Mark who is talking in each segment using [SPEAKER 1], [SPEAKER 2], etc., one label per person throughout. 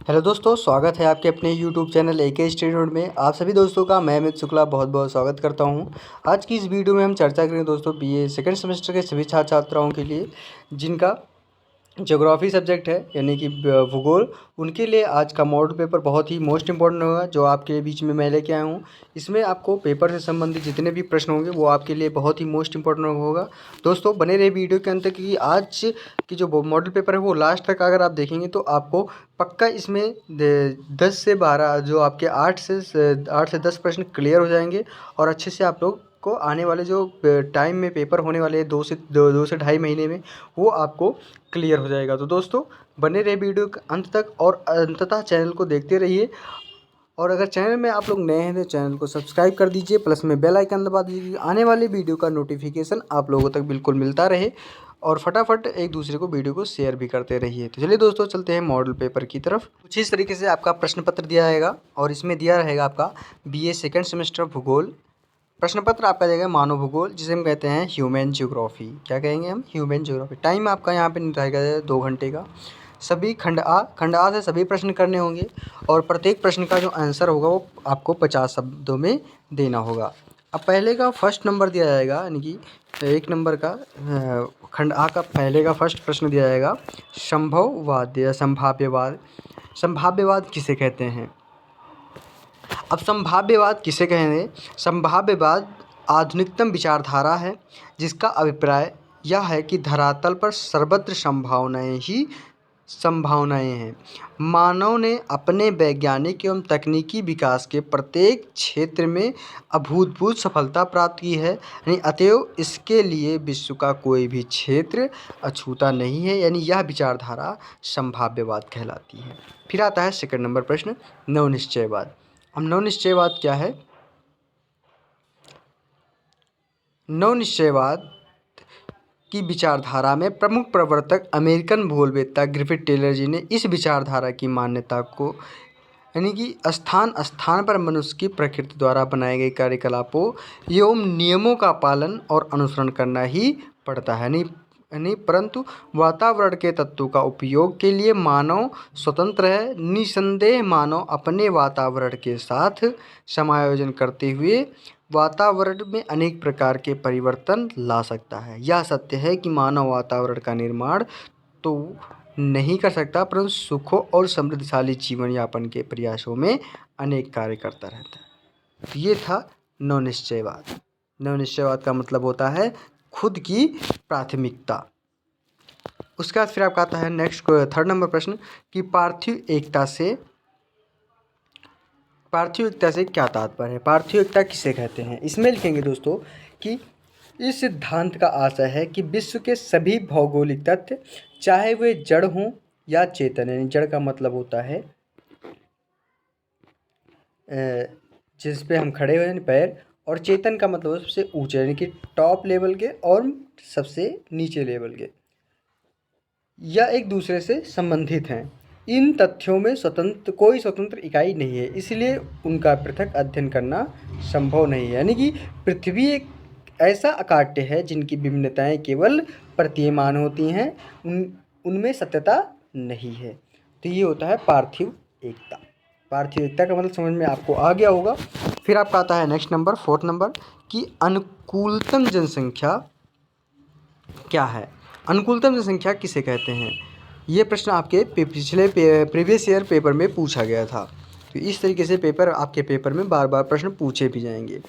[SPEAKER 1] Hello दोस्तों, स्वागत है आपके अपने यूट्यूब चैनल एके स्टूडेंट में। आप सभी दोस्तों का मैं अमित शुक्ला बहुत बहुत स्वागत करता हूं। आज की इस वीडियो में हम चर्चा करेंगे दोस्तों बीए सेकंड सेमेस्टर के सभी छात्र छात्राओं के लिए जिनका ज्योग्राफी सब्जेक्ट है यानी कि भूगोल, उनके लिए आज का मॉडल पेपर बहुत ही मोस्ट इंपॉर्टेंट होगा जो आपके बीच में मैं लेके आया हूँ। इसमें आपको पेपर से संबंधित जितने भी प्रश्न होंगे वो आपके लिए बहुत ही मोस्ट इंपॉर्टेंट होगा। दोस्तों बने रहे वीडियो के अंत तक, क्योंकि आज की जो मॉडल पेपर है वो लास्ट तक अगर आप देखेंगे तो आपको पक्का इसमें 10 से 12 जो आपके 8 से 10 प्रश्न क्लियर हो जाएंगे और अच्छे से आप लोग को आने वाले जो टाइम में पेपर होने वाले हैं 2 से 2.5 महीने में वो आपको क्लियर हो जाएगा। तो दोस्तों बने रहे वीडियो के अंत तक और अंततः चैनल को देखते रहिए। और अगर चैनल में आप लोग नए हैं तो चैनल को सब्सक्राइब कर दीजिए, प्लस में बेल आइकन दबा दीजिए, आने वाले वीडियो का नोटिफिकेशन आप लोगों तक बिल्कुल मिलता रहे। और फटाफट एक दूसरे को वीडियो को शेयर भी करते रहिए। तो चलिए दोस्तों चलते हैं मॉडल पेपर की तरफ। कुछ इस तरीके से आपका प्रश्न पत्र दिया रहेगा और इसमें दिया रहेगा आपका बीए सेकंड सेमेस्टर भूगोल। प्रश्न पत्र आपका जाएगा मानव भूगोल, जिसे हम कहते हैं ह्यूमन ज्योग्राफी। क्या कहेंगे हम? Human geography. टाइम आपका यहाँ पे रहेगा 2 घंटे का। सभी खंड आ से सभी प्रश्न करने होंगे और प्रत्येक प्रश्न का जो आंसर होगा वो आपको 50 शब्दों में देना होगा। अब पहले का फर्स्ट नंबर दिया जाएगा, यानी कि 1 नंबर का खंड आ का पहले का फर्स्ट प्रश्न दिया जाएगा संभववाद या संभाव्यवाद। संभाव्यवाद किसे कहते हैं? अब संभाव्यवाद किसे कहेंगे? संभाव्यवाद आधुनिकतम विचारधारा है जिसका अभिप्राय यह है कि धरातल पर सर्वत्र संभावनाएं ही संभावनाएं हैं। मानव ने अपने वैज्ञानिक एवं तकनीकी विकास के प्रत्येक क्षेत्र में अभूतपूर्व सफलता प्राप्त की है, यानी अतएव इसके लिए विश्व का कोई भी क्षेत्र अछूता नहीं है, यानी यह विचारधारा संभाव्यवाद कहलाती है। फिर आता है सेकंड नंबर प्रश्न, नवनिश्चयवाद। अब नवनिश्चयवाद क्या है? नवनिश्चयवाद की विचारधारा में प्रमुख प्रवर्तक अमेरिकन भूगोलवेत्ता ग्रिफिथ टेलर जी ने इस विचारधारा की मान्यता को, यानी कि स्थान स्थान पर मनुष्य की प्रकृति द्वारा बनाए गए कार्यकलापों एवं नियमों का पालन और अनुसरण करना ही पड़ता है, नहीं परंतु वातावरण के तत्वों का उपयोग के लिए मानव स्वतंत्र है। निसंदेह मानव अपने वातावरण के साथ समायोजन करते हुए वातावरण में अनेक प्रकार के परिवर्तन ला सकता है। यह सत्य है कि मानव वातावरण का निर्माण तो नहीं कर सकता, परंतु सुखों और समृद्धशाली जीवन यापन के प्रयासों में अनेक कार्य करता रहता है। तो ये था नवनिश्चयवाद। नवनिश्चयवाद का मतलब होता है खुद की प्राथमिकता। उसके बाद फिर आपका आता है नेक्स्ट थर्ड नंबर प्रश्न कि पार्थिव एकता से क्या तात्पर्य है? पार्थिव एकता किसे कहते हैं? इसमें लिखेंगे दोस्तों कि इस सिद्धांत का आशय है कि विश्व के सभी भौगोलिक तत्व, चाहे वे जड़ हों या चेतन, यानी जड़ का मतलब होता है जिस पे हम खड़े हुए हैं पैर, और चेतन का मतलब सबसे ऊंचे यानी कि टॉप लेवल के और सबसे नीचे लेवल के, या एक दूसरे से संबंधित हैं। इन तथ्यों में कोई स्वतंत्र इकाई नहीं है, इसलिए उनका पृथक अध्ययन करना संभव नहीं है। यानी कि पृथ्वी एक ऐसा अकाट्य है जिनकी विभिन्नताएं केवल प्रतीयमान होती हैं, उनमें सत्यता नहीं है। तो ये होता है पार्थिव एकता। पार्थिव एकता का मतलब समझ में आपको आ गया होगा। फिर आपका आता है नेक्स्ट नंबर, फोर्थ नंबर, कि अनुकूलतम जनसंख्या क्या है? अनुकूलतम जनसंख्या किसे कहते हैं? ये प्रश्न आपके पिछले प्रीवियस ईयर पेपर में पूछा गया था। तो इस तरीके से पेपर आपके पेपर में बार बार प्रश्न पूछे भी जाएंगे।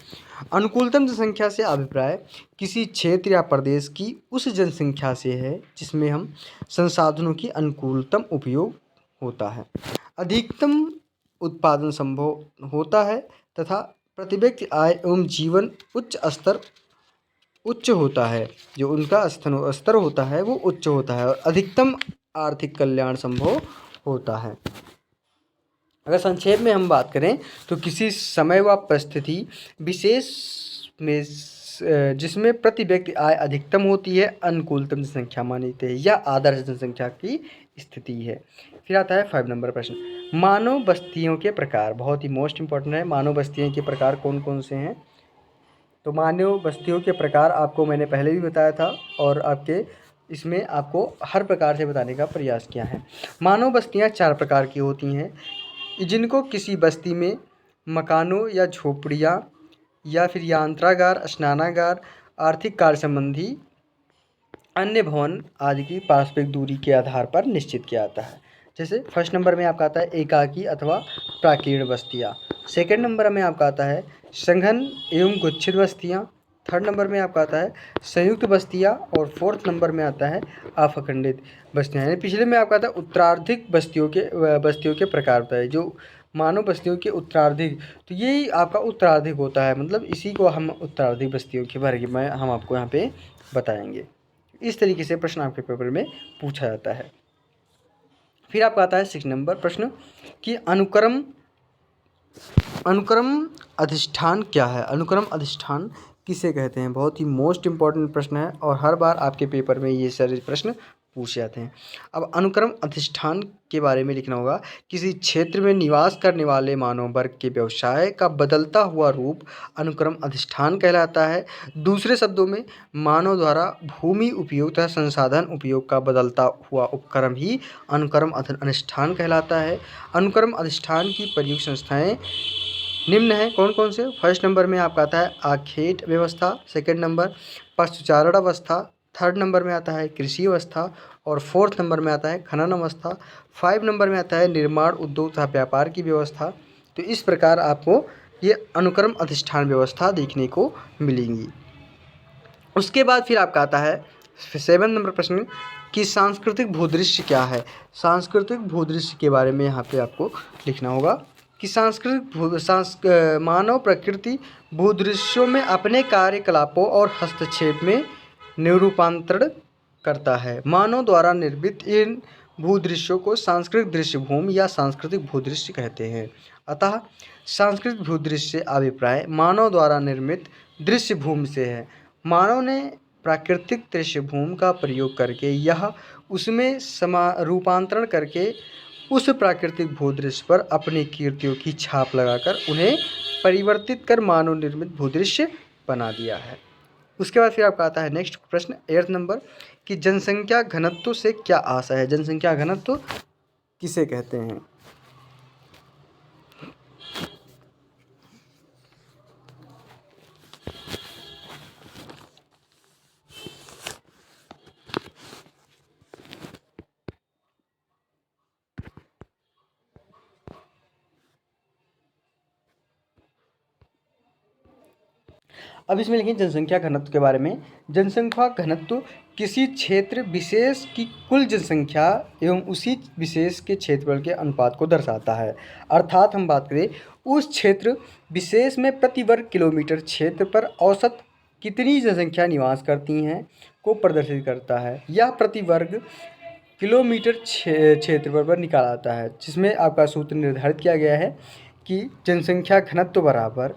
[SPEAKER 1] अनुकूलतम जनसंख्या से अभिप्राय किसी क्षेत्र या प्रदेश की उस जनसंख्या से है जिसमें हम संसाधनों की अनुकूलतम उपयोग होता है, अधिकतम उत्पादन संभव होता है तथा प्रति व्यक्ति आय एवं जीवन उच्च होता है। जो उनका स्तर होता है वो उच्च होता है और अधिकतम आर्थिक कल्याण संभव होता है। अगर संक्षेप में हम बात करें तो किसी समय व परिस्थिति विशेष में जिसमें प्रति व्यक्ति आय अधिकतम होती है अनुकूलतम जनसंख्या मानी जाती है। यह आदर्श जनसंख्या की स्थिति है। फिर आता है 5 नंबर प्रश्न, मानव बस्तियों के प्रकार। बहुत ही मोस्ट इंपॉर्टेंट है। मानव बस्तियों के प्रकार कौन कौन से हैं? तो मानव बस्तियों के प्रकार आपको मैंने पहले भी बताया था और आपके इसमें आपको हर प्रकार से बताने का प्रयास किया है। मानव बस्तियाँ 4 प्रकार की होती हैं, जिनको किसी बस्ती में मकानों या झोपड़ियाँ या फिर यंत्रागार, स्नानागार, आर्थिक कार्य संबंधी अन्य भवन आदि की पारस्परिक दूरी के आधार पर निश्चित किया जाता है। जैसे फर्स्ट नंबर में आपका आता है एकाकी अथवा प्राकीर्ण बस्तियाँ। सेकंड नंबर में आपका आता है संघन एवं गुच्छित बस्तियाँ। थर्ड नंबर में आपका आता है संयुक्त बस्तियाँ। और फोर्थ नंबर में आता है अखंडित बस्तियाँ। यानी पिछले में आपका आता है उत्तरार्धिक बस्तियों के प्रकार बताए, जो मानव बस्तियों के उत्तरार्धिक, तो यही आपका उत्तरार्धिक होता है, मतलब इसी को हम उत्तरार्धिक बस्तियों के बारे में हम आपको यहाँ पे बताएंगे। इस तरीके से प्रश्न आपके पेपर में पूछा जाता है। फिर आपका आता है 6 नंबर प्रश्न कि अनुक्रम अधिष्ठान क्या है। अनुक्रम अधिष्ठान किसे कहते हैं। बहुत ही मोस्ट इम्पॉर्टेंट प्रश्न है और हर बार आपके पेपर में ये सारे प्रश्न पूछे जाते हैं। अब अनुक्रम अधिष्ठान के बारे में लिखना होगा, किसी क्षेत्र में निवास करने वाले मानव वर्ग के व्यवसाय का बदलता हुआ रूप अनुक्रम अधिष्ठान कहलाता है। दूसरे शब्दों में मानव द्वारा भूमि उपयोग तथा संसाधन उपयोग का बदलता हुआ उपक्रम ही अनुक्रम अधिष्ठान कहलाता है। अनुक्रम अधिष्ठान की प्रयुक्त संस्थाएं निम्न है, कौन कौन से। फर्स्ट नंबर में आपका आता है आखेट व्यवस्था, सेकंड नंबर पशुचारण अवस्था, थर्ड नंबर में आता है कृषि अवस्था और फोर्थ नंबर में आता है खनन अवस्था। 5 नंबर में आता है निर्माण उद्योग तथा व्यापार की व्यवस्था। तो इस प्रकार आपको ये अनुक्रम अधिष्ठान व्यवस्था देखने को मिलेंगी। उसके बाद फिर आपका आता है 7 नंबर प्रश्न कि सांस्कृतिक भूदृश्य क्या है। सांस्कृतिक भूदृश्य के बारे में यहाँ पे आपको लिखना होगा कि मानव प्रकृति भूदृश्यों में अपने कार्यकलापों और हस्तक्षेप में निरूपांतरण करता है। मानव द्वारा निर्मित इन भूदृश्यों को सांस्कृतिक दृश्यभूमि या सांस्कृतिक भूदृश्य कहते हैं। अतः सांस्कृतिक भूदृश्य अभिप्राय मानव द्वारा निर्मित दृश्यभूमि से है। मानव ने प्राकृतिक दृश्यभूमि का प्रयोग करके यह उसमें रूपांतरण करके उस प्राकृतिक भूदृश्य पर अपनी कीर्तियों की छाप लगाकर उन्हें परिवर्तित कर मानव निर्मित भूदृश्य बना दिया है। उसके बाद फिर आपका आता है नेक्स्ट प्रश्न 8 नंबर कि जनसंख्या घनत्व से क्या आशय है। जनसंख्या घनत्व किसे कहते हैं। अब इसमें लिखें जनसंख्या घनत्व के बारे में। जनसंख्या घनत्व किसी क्षेत्र विशेष की कुल जनसंख्या एवं उसी विशेष के क्षेत्रफल के अनुपात को दर्शाता है। अर्थात हम बात करें उस क्षेत्र विशेष में प्रति वर्ग किलोमीटर क्षेत्र पर औसत कितनी जनसंख्या निवास करती हैं को प्रदर्शित करता है। यह प्रति वर्ग किलोमीटर क्षेत्रफल पर निकाला जाता है, जिसमें आपका सूत्र निर्धारित किया गया है कि जनसंख्या घनत्व बराबर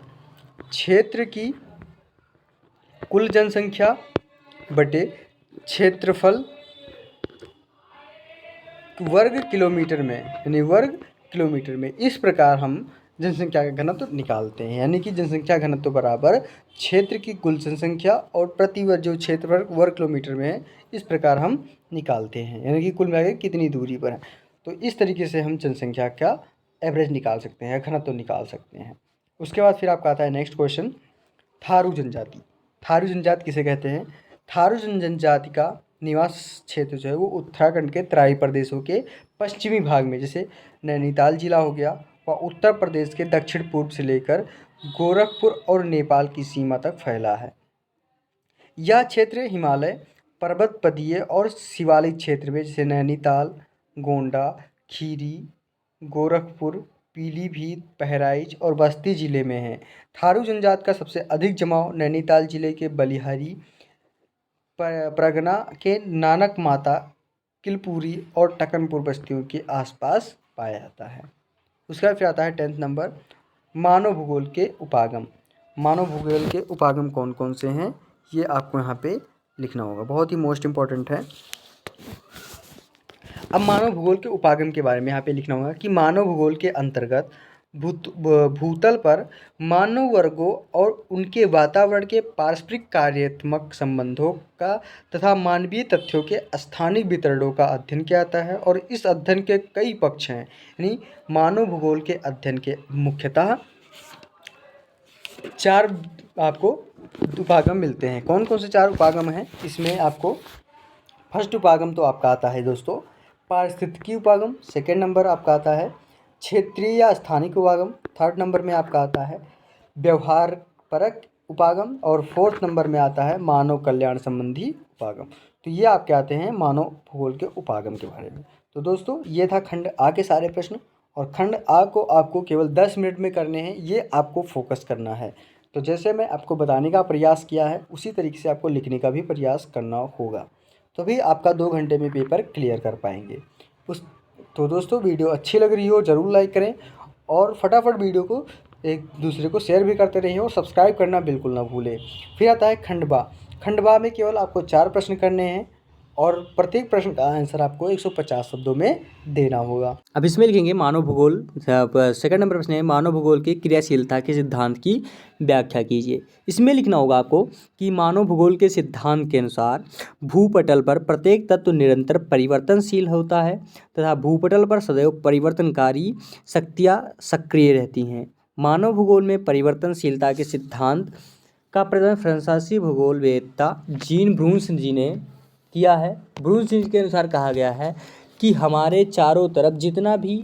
[SPEAKER 1] क्षेत्र की कुल जनसंख्या बटे क्षेत्रफल वर्ग किलोमीटर में, यानी वर्ग किलोमीटर में। इस प्रकार हम जनसंख्या का घनत्व निकालते हैं, यानी कि जनसंख्या घनत्व बराबर क्षेत्र की कुल जनसंख्या और प्रति वर्ग जो क्षेत्रफल वर्ग किलोमीटर में है, इस प्रकार हम निकालते हैं, यानी कि कुल मिलाकर कितनी दूरी पर है। तो इस तरीके से हम जनसंख्या का एवरेज निकाल सकते हैं, घनत्व निकाल सकते हैं। उसके बाद फिर आपका आता है नेक्स्ट क्वेश्चन थारू जनजाति। थारू जनजाति किसे कहते हैं। थारू जनजाति का निवास क्षेत्र जो है वो उत्तराखंड के तराई प्रदेशों के पश्चिमी भाग में, जैसे नैनीताल जिला हो गया, व उत्तर प्रदेश के दक्षिण पूर्व से लेकर गोरखपुर और नेपाल की सीमा तक फैला है। यह क्षेत्र हिमालय पर्वतपदीय और शिवालिक क्षेत्र में, जैसे नैनीताल, गोंडा, खीरी, गोरखपुर, पीलीभीत, बहराइच और बस्ती जिले में है। थारू जनजाति का सबसे अधिक जमाव नैनीताल जिले के बलिहारी, परगना के नानक माता, किलपुरी और टकनपुर बस्तियों के आसपास पाया जाता है। उसके बाद फिर आता है 10th नंबर मानव भूगोल के उपागम। मानव भूगोल के उपागम कौन कौन से हैं ये आपको यहाँ पे लिखना होगा, बहुत ही मोस्ट इम्पॉर्टेंट है। अब मानव भूगोल के उपागम के बारे में यहाँ पे लिखना होगा कि मानव भूगोल के अंतर्गत भूतल पर मानव वर्गों और उनके वातावरण के पारस्परिक कार्यात्मक संबंधों का तथा मानवीय तथ्यों के स्थानिक वितरणों का अध्ययन किया जाता है। और इस अध्ययन के कई पक्ष हैं, यानी मानव भूगोल के अध्ययन के मुख्यतः 4 आपको उपागम मिलते हैं। कौन कौन से 4 उपागम हैं इसमें? आपको फर्स्ट उपागम तो आपका आता है दोस्तों पारिस्थितिकी उपागम, सेकेंड नंबर आपका आता है क्षेत्रीय या स्थानिक उपागम, थर्ड नंबर में आपका आता है व्यवहार परक उपागम और फोर्थ नंबर में आता है मानव कल्याण संबंधी उपागम। तो ये आपके आते हैं मानव भूगोल के उपागम के बारे में। तो दोस्तों ये था खंड आ के सारे प्रश्न, और खंड आ को आपको केवल 10 मिनट में करने हैं, ये आपको फोकस करना है। तो जैसे मैं आपको बताने का प्रयास किया है उसी तरीके से आपको लिखने का भी प्रयास करना होगा, तभी आपका 2 घंटे में पेपर क्लियर कर पाएंगे। तो दोस्तों वीडियो अच्छी लग रही हो ज़रूर लाइक करें, और फटाफट वीडियो को एक दूसरे को शेयर भी करते रहिए, और सब्सक्राइब करना बिल्कुल ना भूलें। फिर आता है खंडवा। खंडवा में केवल आपको 4 प्रश्न करने हैं, और प्रत्येक प्रश्न का आंसर आपको 150 शब्दों में देना होगा। अब इसमें लिखेंगे मानव भूगोल। सेकंड नंबर प्रश्न है मानव भूगोल की क्रियाशीलता के सिद्धांत की व्याख्या कीजिए। इसमें लिखना होगा आपको कि मानव भूगोल के सिद्धांत के अनुसार भूपटल पर प्रत्येक तत्व निरंतर परिवर्तनशील होता है तथा भूपटल पर सदैव परिवर्तनकारी शक्तियाँ सक्रिय रहती हैं। मानव भूगोल में परिवर्तनशीलता के सिद्धांत का प्रदर्शन फ्रांसीसी भूगोलवेत्ता जीन ब्रूनस जी ने किया है। ब्रूनस जी के अनुसार कहा गया है कि हमारे चारों तरफ जितना भी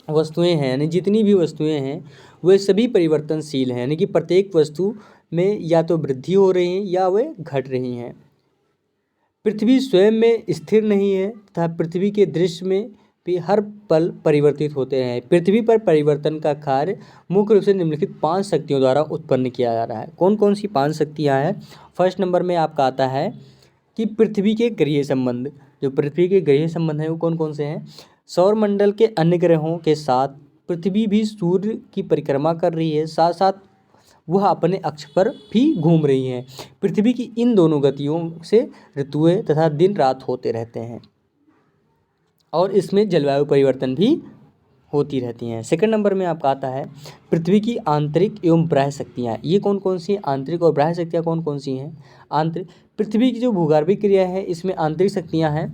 [SPEAKER 1] वस्तुएं हैं, यानी जितनी भी वस्तुएं हैं वे सभी परिवर्तनशील हैं, यानी कि प्रत्येक वस्तु में या तो वृद्धि हो रही है या वे घट रही हैं। पृथ्वी स्वयं में स्थिर नहीं है तथा पृथ्वी के दृश्य में भी हर पल परिवर्तित होते हैं। पृथ्वी पर परिवर्तन का कार्य मुख्य रूप से निम्नलिखित 5 शक्तियों द्वारा उत्पन्न किया जा रहा है। कौन कौन सी 5 शक्तियाँ हैं? फर्स्ट नंबर में आपका आता है कि पृथ्वी के ग्रहीय संबंध। जो पृथ्वी के ग्रहीय संबंध हैं वो कौन कौन से हैं? सौरमंडल के अन्य ग्रहों के साथ पृथ्वी भी सूर्य की परिक्रमा कर रही है, साथ साथ वह अपने अक्ष पर भी घूम रही हैं। पृथ्वी की इन दोनों गतियों से ऋतुएं तथा दिन रात होते रहते हैं, और इसमें जलवायु परिवर्तन भी होती रहती हैं। सेकंड नंबर में आपका आता है पृथ्वी की आंतरिक एवं बाह्य शक्तियाँ। ये कौन कौन सी आंतरिक और बाह्य शक्तियाँ कौन कौन सी हैं? आंतरिक पृथ्वी की जो भूगर्भिक क्रिया है इसमें आंतरिक शक्तियाँ हैं,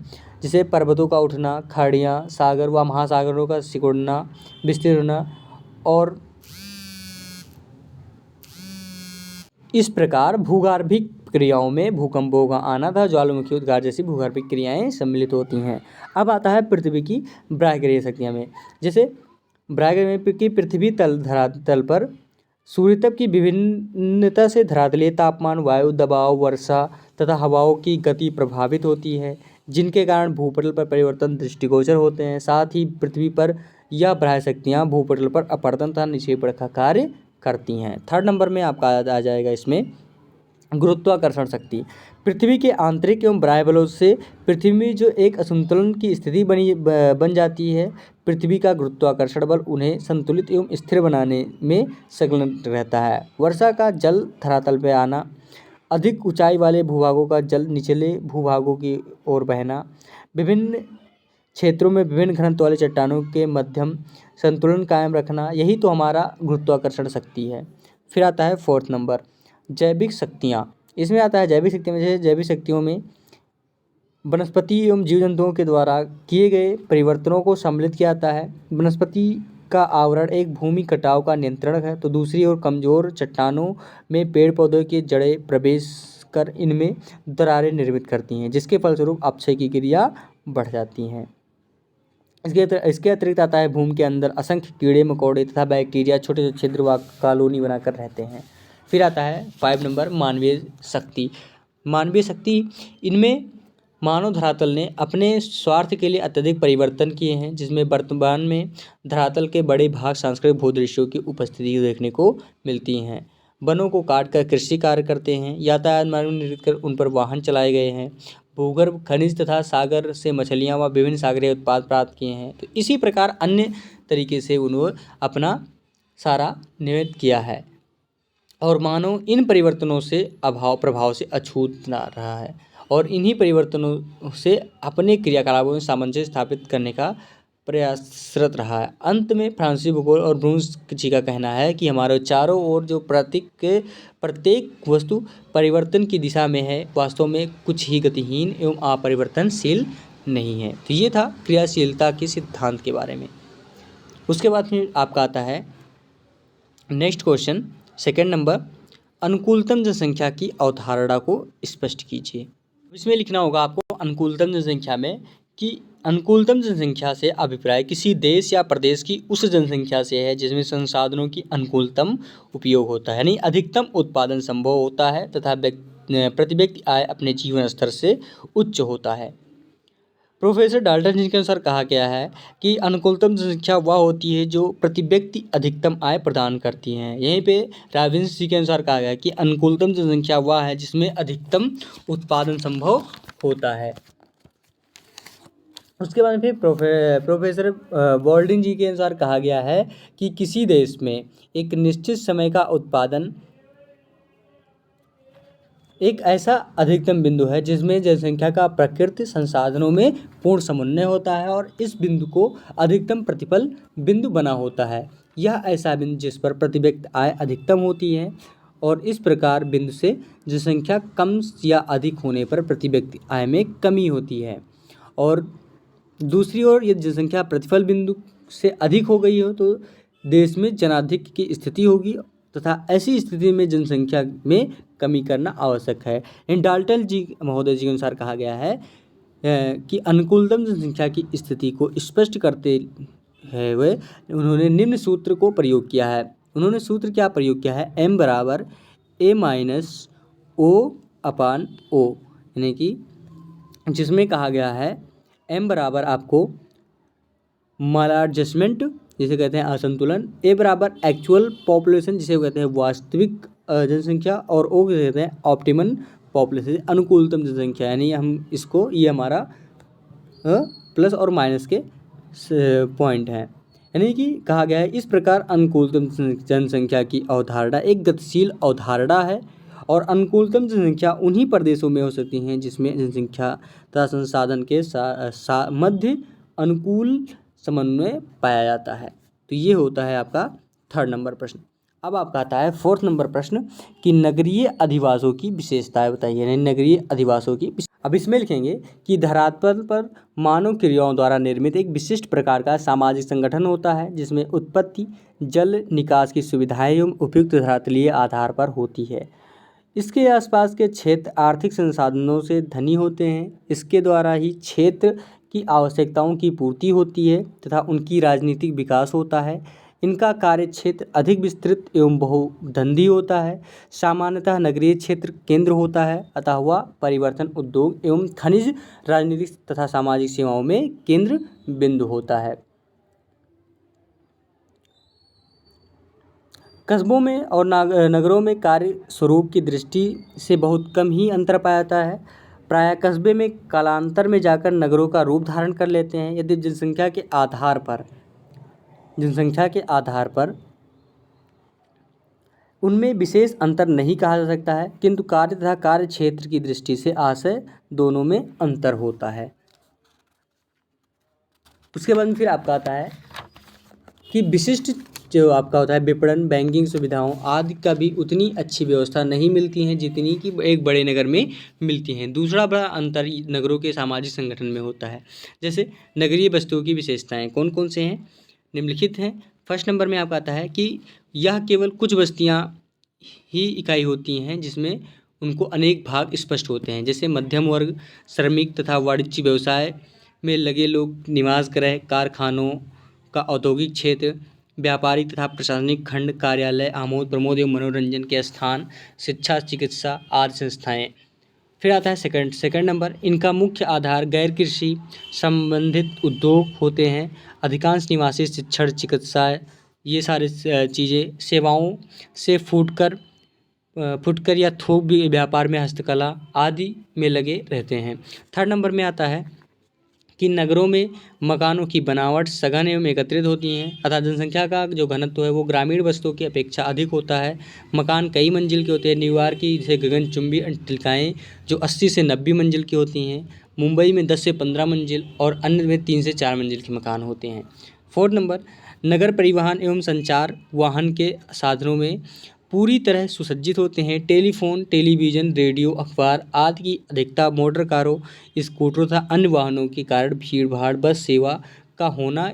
[SPEAKER 1] जैसे पर्वतों का उठना, खाड़ियाँ, सागर व महासागरों का सिकुड़ना, विस्तीर्ण होना, और इस प्रकार भूगर्भिक क्रियाओं में भूकंपों का आना तथा ज्वालामुखी उद्गार जैसी भूगर्भिक क्रियाएं सम्मिलित होती हैं। अब आता है पृथ्वी की बाह्यग्रहीय शक्तियाँ में, जैसे बाह्यग्रह में कि पृथ्वी धरातल पर सूर्य तप की विभिन्नता से धरातलीय तापमान, वायु दबाव, वर्षा तथा हवाओं की गति प्रभावित होती है, जिनके कारण भूपटल पर परिवर्तन दृष्टिगोचर होते हैं। साथ ही पृथ्वी पर यह बाह्य शक्तियाँ भूपटल पर अपरदन तथा निक्षेपण का कार्य करती हैं। थर्ड नंबर में आपका आ जाएगा इसमें गुरुत्वाकर्षण शक्ति। पृथ्वी के आंतरिक एवं बाह्य बलों से पृथ्वी में जो एक असंतुलन की स्थिति बन जाती है, पृथ्वी का गुरुत्वाकर्षण बल उन्हें संतुलित एवं स्थिर बनाने में संलग्न रहता है। वर्षा का जल धरातल पर आना, अधिक ऊंचाई वाले भूभागों का जल निचले भूभागों की ओर बहना, विभिन्न क्षेत्रों में विभिन्न घनत्व वाले चट्टानों के मध्यम संतुलन कायम रखना, यही तो हमारा गुरुत्वाकर्षण शक्ति है। फिर आता है फोर्थ नंबर जैविक शक्तियाँ। इसमें आता है जैविक शक्तियाँ में, जैसे जैविक शक्तियों में वनस्पति एवं जीव जंतुओं के द्वारा किए गए परिवर्तनों को सम्मिलित किया जाता है। वनस्पति का आवरण एक भूमि कटाव का नियंत्रण है, तो दूसरी ओर कमजोर चट्टानों में पेड़ पौधों की जड़ें प्रवेश कर इनमें दरारें निर्मित करती हैं, जिसके फलस्वरूप अपक्षय की क्रिया बढ़ जाती हैं। इसके अतिरिक्त आता है भूमि के अंदर असंख्य कीड़े मकोड़े तथा बैक्टीरिया छोटे छोटे छिद्र व कॉलोनी बनाकर रहते हैं। फिर आता है 5 नंबर मानवीय शक्ति। मानवीय शक्ति, इनमें मानव धरातल ने अपने स्वार्थ के लिए अत्यधिक परिवर्तन किए हैं, जिसमें वर्तमान में धरातल के बड़े भाग सांस्कृतिक भूदृश्यों की उपस्थिति देखने को मिलती हैं। वनों को काट कर कृषि कार्य करते हैं, यातायात मार्ग निर्मित कर उन पर वाहन चलाए गए हैं, भूगर्भ खनिज तथा सागर से मछलियाँ व विभिन्न सागरीय उत्पाद प्राप्त किए हैं। तो इसी प्रकार अन्य तरीके से उन्होंने अपना सारा निमित्त किया है, और मानव इन परिवर्तनों से प्रभाव से अछूत ना रहा है, और इन्हीं परिवर्तनों से अपने क्रियाकलापों में सामंजस्य स्थापित करने का प्रयासरत रहा है। अंत में फ्रांसीसी भूगोल और ब्रून्स जी का कहना है कि हमारे चारों ओर जो प्रत्येक वस्तु परिवर्तन की दिशा में है, वास्तव में कुछ ही गतिहीन एवं अपरिवर्तनशील नहीं है। तो ये था क्रियाशीलता के सिद्धांत के बारे में। उसके बाद फिर आपका आता है नेक्स्ट क्वेश्चन, सेकंड नंबर, अनुकूलतम जनसंख्या की अवधारणा को स्पष्ट कीजिए। इसमें लिखना होगा आपको अनुकूलतम जनसंख्या में कि अनुकूलतम जनसंख्या से अभिप्राय किसी देश या प्रदेश की उस जनसंख्या से है जिसमें संसाधनों की अनुकूलतम उपयोग होता है, यानी अधिकतम उत्पादन संभव होता है तथा प्रति व्यक्ति आय अपने जीवन स्तर से उच्च होता है। प्रोफेसर डाल्टन जी के अनुसार कहा गया है कि अनुकूलतम जनसंख्या वह होती है जो प्रति व्यक्ति अधिकतम आय प्रदान करती हैं। यहीं पे रॉबिन्स जी के अनुसार कहा गया है कि अनुकूलतम जनसंख्या वह है जिसमें अधिकतम उत्पादन संभव होता है। उसके बाद फिर प्रोफेसर बॉल्डिंग जी के अनुसार कहा गया है कि किसी देश में एक निश्चित समय का उत्पादन एक ऐसा अधिकतम बिंदु है जिसमें जनसंख्या का प्रकृति संसाधनों में पूर्ण समन्वय होता है और इस बिंदु को अधिकतम प्रतिफल बिंदु बना होता है। यह ऐसा बिंदु जिस पर प्रति व्यक्ति आय अधिकतम होती है और इस प्रकार बिंदु से जनसंख्या कम या अधिक होने पर प्रति व्यक्ति आय में कमी होती है। और दूसरी ओर यदि जनसंख्या प्रतिफल बिंदु से अधिक हो गई हो तो देश में जनाधिक्य की स्थिति होगी तथा ऐसी स्थिति में जनसंख्या में कमी करना आवश्यक है। इन डाल्टन जी महोदय जी के अनुसार कहा गया है कि अनुकूलतम जनसंख्या की स्थिति को स्पष्ट करते हुए उन्होंने निम्न सूत्र को प्रयोग किया है। उन्होंने सूत्र क्या प्रयोग किया है, m बराबर a-o/o, यानी कि जिसमें कहा गया है m बराबर आपको मालाडजस्टमेंट जिसे कहते हैं असंतुलन, ए बराबर एक्चुअल पॉपुलेशन जिसे कहते हैं वास्तविक जनसंख्या और ओ किसे कहते हैं ऑप्टिमम पॉपुलेशन अनुकूलतम जनसंख्या। यानी हम इसको ये हमारा प्लस और माइनस के पॉइंट हैं। यानी कि कहा गया है इस प्रकार अनुकूलतम जनसंख्या की अवधारणा एक गतिशील अवधारणा है और अनुकूलतम जनसंख्या उन्हीं प्रदेशों में हो सकती हैं जिसमें जनसंख्या तथा संसाधन के मध्य अनुकूल समन्वय पाया जाता है। तो ये होता है आपका थर्ड नंबर प्रश्न। अब आपका आता है फोर्थ नंबर प्रश्न कि नगरीय अधिवासों की विशेषताएं बताइए, यानी नगरीय अधिवासों की। अब इसमें लिखेंगे कि धरातल पर मानव क्रियाओं द्वारा निर्मित एक विशिष्ट प्रकार का सामाजिक संगठन होता है जिसमें उत्पत्ति जल निकास की सुविधाएं एवं उपयुक्त धरातलीय आधार पर होती है। इसके आसपास के क्षेत्र आर्थिक संसाधनों से धनी होते हैं। इसके द्वारा ही क्षेत्र की आवश्यकताओं की पूर्ति होती है तथा उनकी राजनीतिक विकास होता है। इनका कार्य क्षेत्र अधिक विस्तृत एवं बहुधंधी होता है। सामान्यतः नगरीय क्षेत्र केंद्र होता है, अतः वह परिवर्तन उद्योग एवं खनिज राजनीतिक तथा सामाजिक सेवाओं में केंद्र बिंदु होता है। कस्बों में और नगरों में कार्य स्वरूप की दृष्टि से बहुत कम ही अंतर पाया जाता है। प्रायः कस्बे में कालांतर में जाकर नगरों का रूप धारण कर लेते हैं। यदि जनसंख्या के आधार पर उनमें विशेष अंतर नहीं कहा जा सकता है, किंतु कार्य तथा कार्य क्षेत्र की दृष्टि से आशय दोनों में अंतर होता है। उसके बाद फिर आपका आता है कि विशिष्ट जो आपका होता है विपणन, बैंकिंग सुविधाओं आदि का भी उतनी अच्छी व्यवस्था नहीं मिलती हैं जितनी कि एक बड़े नगर में मिलती हैं। दूसरा बड़ा अंतर नगरों के सामाजिक संगठन में होता है। जैसे नगरीय बस्तियों की विशेषताएं कौन कौन से हैं, निम्नलिखित हैं। फर्स्ट नंबर में आपका आता है कि यह केवल कुछ बस्तियां ही इकाई होती हैं जिसमें उनको अनेक भाग स्पष्ट होते हैं। जैसे मध्यम वर्ग, श्रमिक तथा वाणिज्य व्यवसाय में लगे लोग, निवास गृह, कारखानों का औद्योगिक क्षेत्र, व्यापारिक तथा प्रशासनिक खंड, कार्यालय, आमोद प्रमोद एवं मनोरंजन के स्थान, शिक्षा, चिकित्सा आदि संस्थाएं। फिर आता है सेकंड नंबर, इनका मुख्य आधार गैर कृषि संबंधित उद्योग होते हैं। अधिकांश निवासी शिक्षण, चिकित्सा ये सारी चीज़ें सेवाओं से फुटकर या थोक व्यापार में, हस्तकला आदि में लगे रहते हैं। थर्ड नंबर में आता है कि नगरों में मकानों की बनावट सघन एवं एकत्रित होती हैं, अतः जनसंख्या का जो घनत्व है वो ग्रामीण बस्तियों की अपेक्षा अधिक होता है। मकान कई मंजिल के होते हैं। निवार की जैसे गगनचुंबी अट्टिकाएँ जो 80 से 90 मंजिल की होती हैं।
[SPEAKER 2] मुंबई में 10 से 15 मंजिल और अन्य में 3 से 4 मंजिल के मकान होते हैं। 4 नंबर, नगर परिवहन एवं संचार वाहन के साधनों में पूरी तरह सुसज्जित होते हैं। टेलीफोन, टेलीविज़न, रेडियो, अखबार आदि की अधिकता मोटर कारों, स्कूटरों तथा अन्य वाहनों के कारण भीड़-भाड़, बस सेवा का होना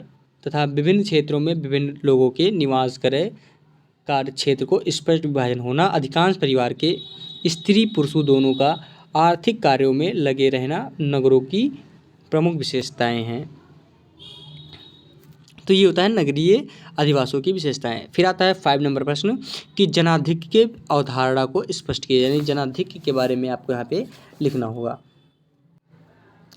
[SPEAKER 2] तथा विभिन्न क्षेत्रों में विभिन्न लोगों के निवास कार्य क्षेत्र को स्पष्ट विभाजन होना, अधिकांश परिवार के स्त्री पुरुषों दोनों का आर्थिक कार्यों में लगे रहना नगरों की प्रमुख विशेषताएं हैं। तो ये होता है नगरीय अधिवासों की विशेषताएं। फिर आता है 5 नंबर प्रश्न कि जनाधिक्य के अवधारणा को स्पष्ट किया, यानी जनाधिक्य के बारे में आपको यहाँ पे लिखना होगा।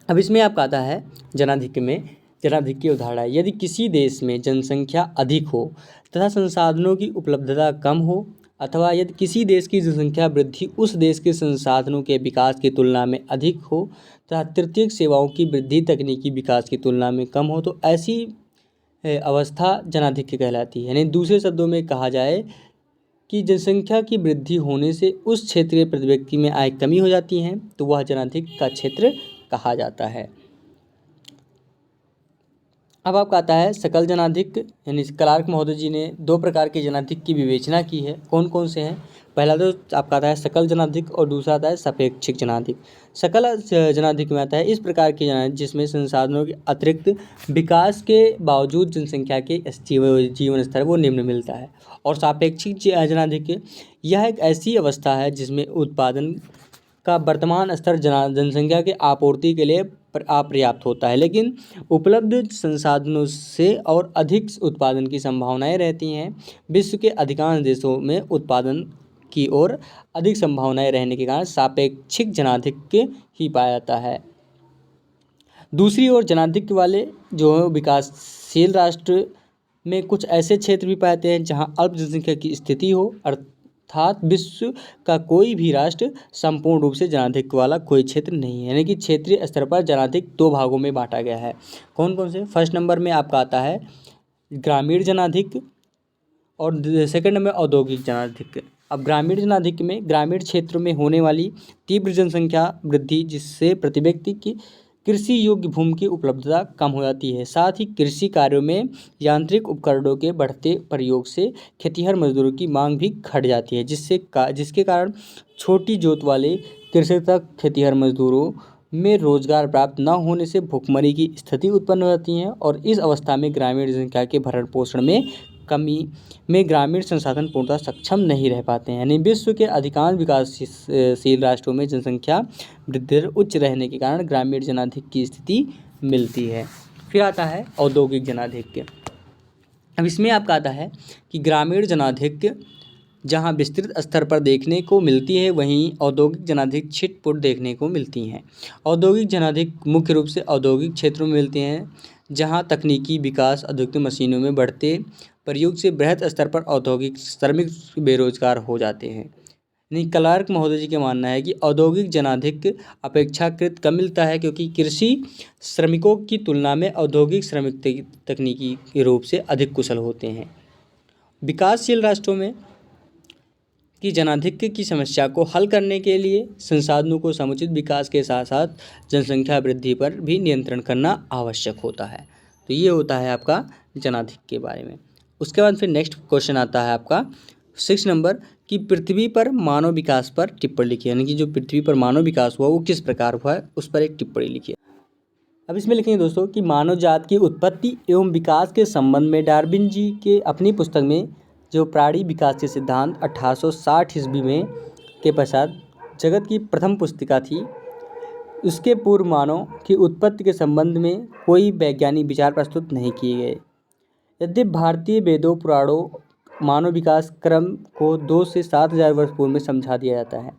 [SPEAKER 2] अब इसमें आपका आता है जनाधिक्य में जनाधिक्य की अवधारणा, यदि किसी देश में जनसंख्या अधिक हो तथा संसाधनों की उपलब्धता कम हो, अथवा यदि किसी देश की जनसंख्या वृद्धि उस देश के संसाधनों के विकास की तुलना में अधिक हो तथा तृतीयक सेवाओं की वृद्धि तकनीकी विकास की तुलना में कम हो, तो ऐसी अवस्था जनाधिक्य कहलाती है। यानी दूसरे शब्दों में कहा जाए कि जनसंख्या की वृद्धि होने से उस क्षेत्रीय प्रति व्यक्ति में आय कमी हो जाती है, तो वह जनाधिक्य का क्षेत्र कहा जाता है। अब आपका आता है सकल जनाधिक्य, यानी क्लार्क महोदय जी ने 2 प्रकार के जनाधिक्य की विवेचना की है। कौन कौन से हैं? पहला तो आपका आता है सकल जनाधिक्य और दूसरा आता है सापेक्षिक जनाधिक्य। सकल जनाधिक्य में आता है इस प्रकार के जनाधिक्य जिसमें संसाधनों के अतिरिक्त विकास के बावजूद जनसंख्या के जीवन स्तर वो निम्न मिलता है। और सापेक्षिक जनाधिक्य यह एक ऐसी अवस्था है जिसमें उत्पादन का वर्तमान स्तर जनसंख्या के आपूर्ति के लिए अपर्याप्त होता है, लेकिन उपलब्ध संसाधनों से और अधिक उत्पादन की संभावनाएं रहती हैं। विश्व के अधिकांश देशों में उत्पादन की ओर अधिक संभावनाएं रहने के कारण सापेक्षिक जनाधिक्य ही पाया जाता है। दूसरी ओर जनाधिक्य वाले जो विकासशील राष्ट्र में कुछ ऐसे क्षेत्र भी पाते हैं जहां अल्प जनसंख्या की स्थिति हो, अर्थात विश्व का कोई भी राष्ट्र संपूर्ण रूप से जनाधिक्य वाला कोई क्षेत्र नहीं है। यानी कि क्षेत्रीय स्तर पर जनाधिक्य 2 भागों में बांटा गया है। कौन कौन से? फर्स्ट नंबर में आपका आता है ग्रामीण जनाधिक्य और सेकंड नंबर औद्योगिक जनाधिक्य। अब ग्रामीण जनाधिक्य में ग्रामीण क्षेत्रों में होने वाली तीव्र जनसंख्या वृद्धि जिससे प्रति व्यक्ति की कृषि योग्य भूमि की उपलब्धता कम हो जाती है, साथ ही कृषि कार्यों में यांत्रिक उपकरणों के बढ़ते प्रयोग से खेतिहर मजदूरों की मांग भी घट जाती है, जिसके कारण छोटी जोत वाले कृषक तक खेतिहर मजदूरों में रोजगार प्राप्त न होने से भुखमरी की स्थिति उत्पन्न हो जाती है। और इस अवस्था में ग्रामीण जनसंख्या के भरण पोषण में कमी में ग्रामीण संसाधन पूर्णतः सक्षम नहीं रह पाते हैं। यानी विश्व के अधिकांश विकासशील राष्ट्रों में जनसंख्या वृद्धि दर उच्च रहने के कारण ग्रामीण जनाधिक्य की स्थिति मिलती है। फिर आता है औद्योगिक जनाधिक्य। अब इसमें आपका आता है कि ग्रामीण जनाधिक्य जहां विस्तृत स्तर पर देखने को मिलती है, वहीं औद्योगिक जनाधिक्य छिटपुट देखने को मिलती हैं। औद्योगिक जनाधिक्य मुख्य रूप से औद्योगिक क्षेत्रों में मिलते हैं जहां तकनीकी विकास, औद्योगिक मशीनों में बढ़ते प्रयोग से बृहद स्तर पर औद्योगिक श्रमिक बेरोजगार हो जाते हैं। यानी क्लार्क महोदय जी का मानना है कि औद्योगिक जनाधिक्य अपेक्षाकृत कम मिलता है क्योंकि कृषि श्रमिकों की तुलना में औद्योगिक श्रमिक तकनीकी रूप से अधिक कुशल होते हैं। विकासशील राष्ट्रों में की जनाधिक्य की समस्या को हल करने के लिए संसाधनों को समुचित विकास के साथ साथ जनसंख्या वृद्धि पर भी नियंत्रण करना आवश्यक होता है। तो ये होता है आपका जनाधिक्य के बारे में। उसके बाद फिर नेक्स्ट क्वेश्चन आता है आपका 6 नंबर कि पृथ्वी पर मानव विकास पर टिप्पणी लिखिए, यानी कि जो पृथ्वी पर मानव विकास हुआ वो किस प्रकार हुआ है उस पर एक टिप्पणी लिखिए। अब इसमें लिखेंगे दोस्तों कि मानव जात की उत्पत्ति एवं विकास के संबंध में डार्विन जी के अपनी पुस्तक में जो प्राणी विकास के सिद्धांत 1860 ईस्वी में के पश्चात जगत की प्रथम पुस्तिका थी, उसके पूर्व मानव की उत्पत्ति के संबंध में कोई वैज्ञानिक विचार प्रस्तुत नहीं किए गए। यद्यपि भारतीय वेदों पुराणों मानव विकास क्रम को 2 से 7,000 वर्ष पूर्व में समझा दिया जाता है।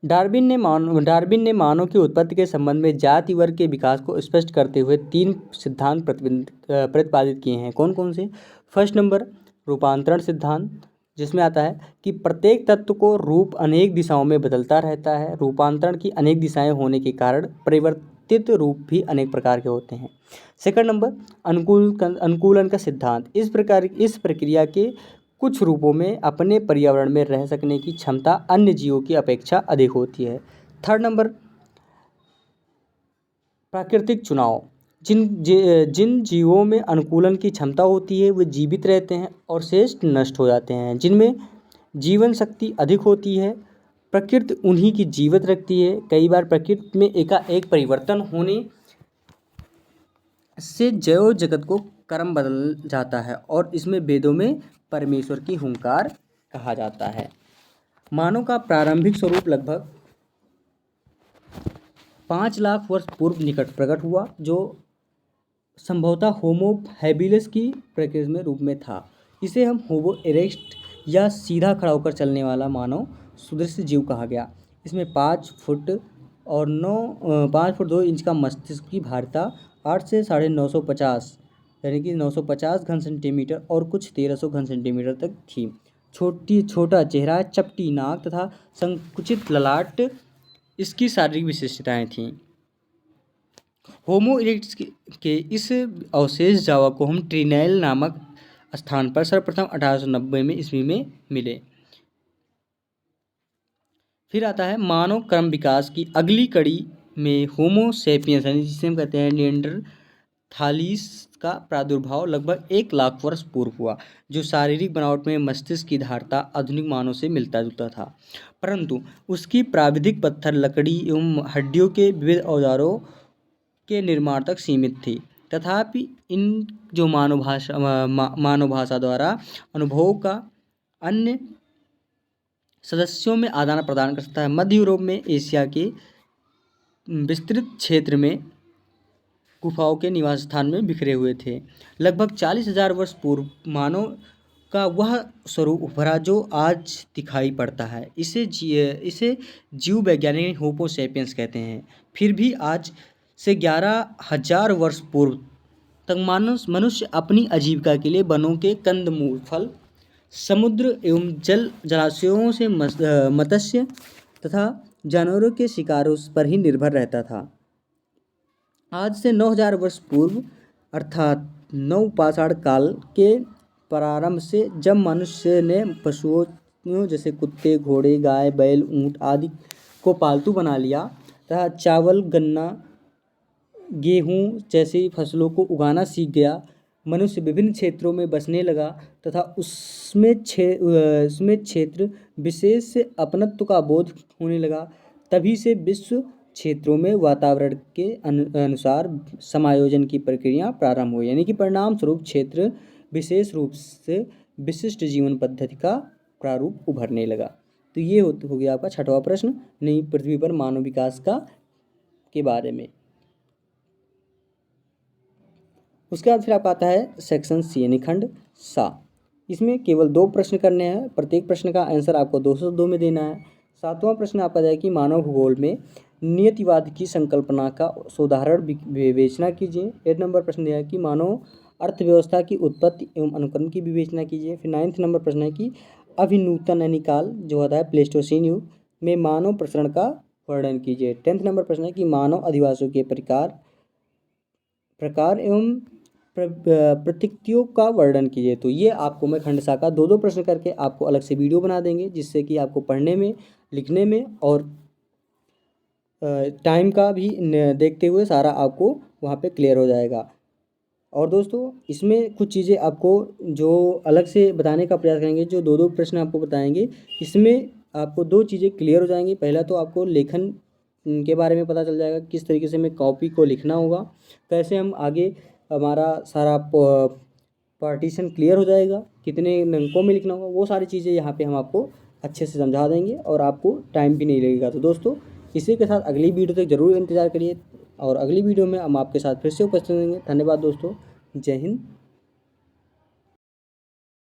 [SPEAKER 2] डार्विन ने मानव की उत्पत्ति के संबंध में जाति वर्ग के विकास को स्पष्ट करते हुए 3 सिद्धांत प्रतिपादित किए हैं। कौन कौन से? फर्स्ट नंबर रूपांतरण सिद्धांत, जिसमें आता है कि प्रत्येक तत्व को रूप अनेक दिशाओं में बदलता रहता है। रूपांतरण की अनेक दिशाएं होने के कारण परिवर्तित रूप भी अनेक प्रकार के होते हैं। सेकंड नंबर अनुकूलन का सिद्धांत, इस प्रक्रिया के कुछ रूपों में अपने पर्यावरण में रह सकने की क्षमता अन्य जीवों की अपेक्षा अधिक होती है। थर्ड नंबर प्राकृतिक चुनाव। जिन जीवों में अनुकूलन की क्षमता होती है वे जीवित रहते हैं और शेष नष्ट हो जाते हैं। जिनमें जीवन शक्ति अधिक होती है प्रकृति उन्हीं की जीवित रखती है। कई बार प्रकृति में एकाएक परिवर्तन होने से जैव जगत को क्रम बदल जाता है और इसमें वेदों में परमेश्वर की हुंकार कहा जाता है। मानव का प्रारंभिक स्वरूप लगभग 5 लाख वर्ष पूर्व निकट प्रकट हुआ, जो संभवतः होमो हैबिलिस की प्रकृति में रूप में था। इसे हम होमो इरेक्ट या सीधा खड़ा होकर चलने वाला मानव सदृश जीव कहा गया। इसमें 5 फुट 2 इंच का मस्तिष्क की भारिता 8 से 950 यानी कि 950 घन सेंटीमीटर और कुछ 1300 घन सेंटीमीटर तक थी। छोटा चेहरा, चपटी नाक तथा संकुचित ललाट इसकी शारीरिक विशेषताएं थीं। होमो इरेक्टस के इस अवशेष जावा को हम ट्रिनेल नामक स्थान पर सर्वप्रथम 1890 में ईस्वी में मिले। फिर आता है मानव क्रम विकास की अगली कड़ी में होमो सेपियंस यानी जिसे हम कहते हैं निएंडरथालिस का प्रादुर्भाव लगभग 1 लाख वर्ष पूर्व हुआ, जो शारीरिक बनावट में मस्तिष्क की धारता आधुनिक मानव से मिलता जुलता था, परंतु उसकी प्राविधिक पत्थर, लकड़ी एवं हड्डियों के विविध औजारों के निर्माण तक सीमित थी। तथापि इन जो मानव भाषा द्वारा अनुभवों का अन्य सदस्यों में आदान प्रदान कर सकता है। मध्य यूरोप में एशिया के विस्तृत क्षेत्र में गुफाओं के निवास स्थान में बिखरे हुए थे। लगभग 40,000 वर्ष पूर्व मानव का वह स्वरूप उभरा जो आज दिखाई पड़ता है। इसे जीव वैज्ञानिक होमो सेपियंस कहते हैं। फिर भी आज से 11,000 वर्ष पूर्व तक मनुष्य अपनी आजीविका के लिए वनों के कंदमूल, फल, समुद्र एवं जलाशयों से मत्स्य तथा जानवरों के शिकारों पर ही निर्भर रहता था। आज से 9,000 वर्ष पूर्व अर्थात नवपाषाण काल के प्रारंभ से जब मनुष्य ने पशुओं जैसे कुत्ते, घोड़े, गाय, बैल, ऊंट आदि को पालतू बना लिया तथा चावल, गन्ना, गेहूँ जैसी फसलों को उगाना सीख गया, मनुष्य विभिन्न क्षेत्रों में बसने लगा तथा उसमें क्षेत्र विशेष से अपनत्व का बोध होने लगा। तभी से विश्व क्षेत्रों में वातावरण के अनुसार समायोजन की प्रक्रिया प्रारंभ हुई, यानी कि परिणाम स्वरूप क्षेत्र विशेष रूप से विशिष्ट जीवन पद्धति का प्रारूप उभरने लगा। तो ये हो गया आपका 6वां प्रश्न नई पृथ्वी पर मानव विकास के बारे में। उसके बाद फिर आपका आता है सेक्शन सी यानी खंड सा। इसमें केवल 2 प्रश्न करने हैं, प्रत्येक प्रश्न का आंसर आपको 202 में देना है। 7वां प्रश्न आपका जाए कि मानव भूगोल में नियतिवाद की संकल्पना का उदाहरण विवेचना कीजिए। 8 नंबर प्रश्न दिया है कि मानव अर्थव्यवस्था की उत्पत्ति एवं अनुक्रम की विवेचना कीजिए। फिर 9 नंबर प्रश्न है कि अभिनूतन यानी काल जो होता है प्लेस्टोसीन युग में मानव प्रसरण का वर्णन कीजिए। 10 नंबर प्रश्न है कि मानव अधिवासों के प्रकार एवं प्रतीकों का वर्णन कीजिए। तो ये आपको मैं खंड सा का 2 प्रश्न करके आपको अलग से वीडियो बना देंगे, जिससे कि आपको पढ़ने में, लिखने में और टाइम का भी देखते हुए सारा आपको वहाँ पे क्लियर हो जाएगा। और दोस्तों इसमें कुछ चीज़ें आपको जो अलग से बताने का प्रयास करेंगे, जो 2 प्रश्न आपको बताएंगे, इसमें आपको 2 चीज़ें क्लियर हो जाएंगी। पहला तो आपको लेखन के बारे में पता चल जाएगा, किस तरीके से हमें कॉपी को लिखना होगा, कैसे हम आगे हमारा सारा पार्टीशन क्लियर हो जाएगा, कितने अंकों में लिखना होगा, वो सारी चीज़ें यहाँ पे हम आपको अच्छे से समझा देंगे और आपको टाइम भी नहीं लगेगा। तो दोस्तों इसी के साथ अगली वीडियो तक ज़रूर इंतज़ार करिए और अगली वीडियो में हम आपके साथ फिर से उपस्थित होंगे। धन्यवाद दोस्तों, जय हिंद।